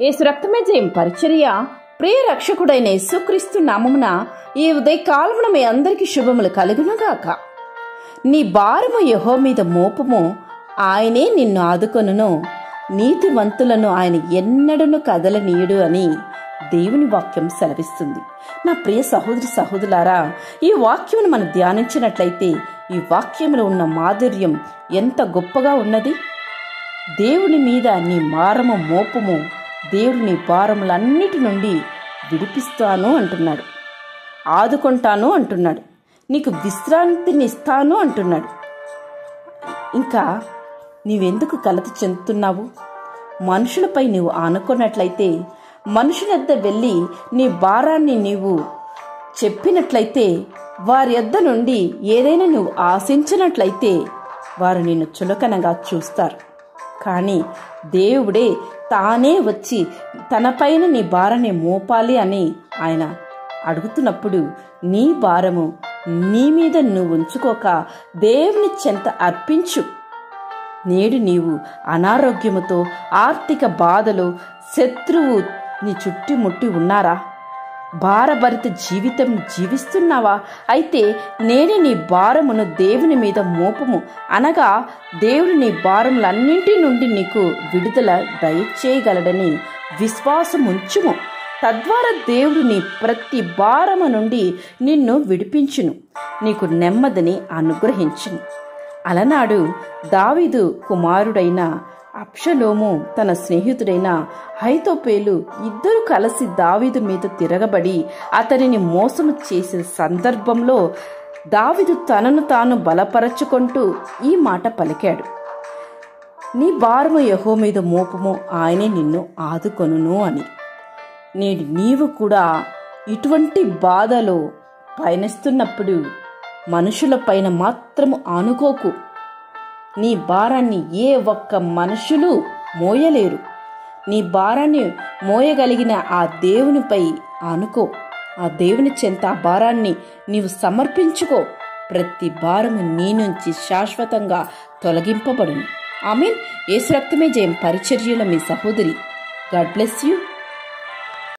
యేసు రక్తమే జయం పరిచర్య ప్రియ రక్షకుడైన యేసుక్రీస్తు నామమున ఈ ఉదయకాలమున మీ అందరికీ శుభములు కలుగునుగాక. నీ భారము యెహోవా మీద మోపుము, ఆయనే నిన్ను ఆదుకొనును. నీతివంతులను ఆయన ఎన్నడను కదలనీయుడు అని దేవుని వాక్యం సెలవిస్తుంది. నా ప్రియ సహోదరి సహోదరులారా, ఈ వాక్యమును మనం ధ్యానించినట్లయితే ఈ వాక్యంలో ఉన్న మాధుర్యం ఎంత గొప్పగా ఉన్నది. దేవుని మీద నీ భారము మోపుము, దేవుడు నీ భారములన్నిటి నుండి విడిపిస్తాను అంటున్నాడు, ఆదుకుంటాను అంటున్నాడు, నీకు విశ్రాంతిని ఇస్తాను అంటున్నాడు. ఇంకా నీవెందుకు కలత చెందుతున్నావు? మనుషులపై నీవు ఆనుకున్నట్లయితే, మనుషుల వద్ద వెళ్ళి నీ భారాన్ని నీవు చెప్పినట్లయితే, వారి యొద్ద నుండి ఏదైనా నువ్వు ఆశించినట్లయితే వారు నిన్ను చులకనగా చూస్తారు. కానీ దేవుడే తానే వచ్చి తనపైన నీ భారాన్ని మోపాలి అని ఆయన అడుగుతున్నప్పుడు నీ భారము నీ మీద నువ్వు ఉంచుకోక దేవుని చెంత అర్పించు. నేడు నీవు అనారోగ్యముతో, ఆర్థిక బాధలు, శత్రువు నీ చుట్టుముట్టి ఉన్నారా? భారభరిత జీవితం జీవిస్తున్నావా? అయితే నేనే నీ భారమును దేవుని మీద మోపము, అనగా దేవుడు నీ భారములన్నింటి నుండి నీకు విడుదల దయచేయగలడని విశ్వాసం ఉంచుము. తద్వారా దేవుడు నీ ప్రతి భారము నుండి నిన్ను విడిపించును, నీకు నెమ్మదిని అనుగ్రహించును. అలనాడు దావీదు కుమారుడైన అబ్షలోము తన స్నేహితుడైన అహీతోపెలు ఇద్దరు కలిసి దావీదు మీద తిరగబడి అతనిని మోసము చేసిన సందర్భంలో దావీదు తనను తాను బలపరచుకుంటూ ఈ మాట పలికాడు, నీ భారము యెహోవా మీద మోపము, ఆయనే నిన్ను ఆదుకొనును అని. నేడు నీవు కూడా ఇటువంటి బాధలో పయనిస్తున్నప్పుడు మనుషుల పైన మాత్రము ఆనుకోకు. నీ భారాన్ని ఏ ఒక్క మనుషులు మోయలేరు. నీ భారాన్ని మోయగలిగిన ఆ దేవునిపై ఆనుకో. ఆ దేవుని చెంత ఆ భారాన్ని నీవు సమర్పించుకో. ప్రతి భారము నీ నుంచి శాశ్వతంగా తొలగింపబడును. ఆమేన్. యేసు రక్తమే జయం పరిచర్యలో మీ సహోదరి. God bless you.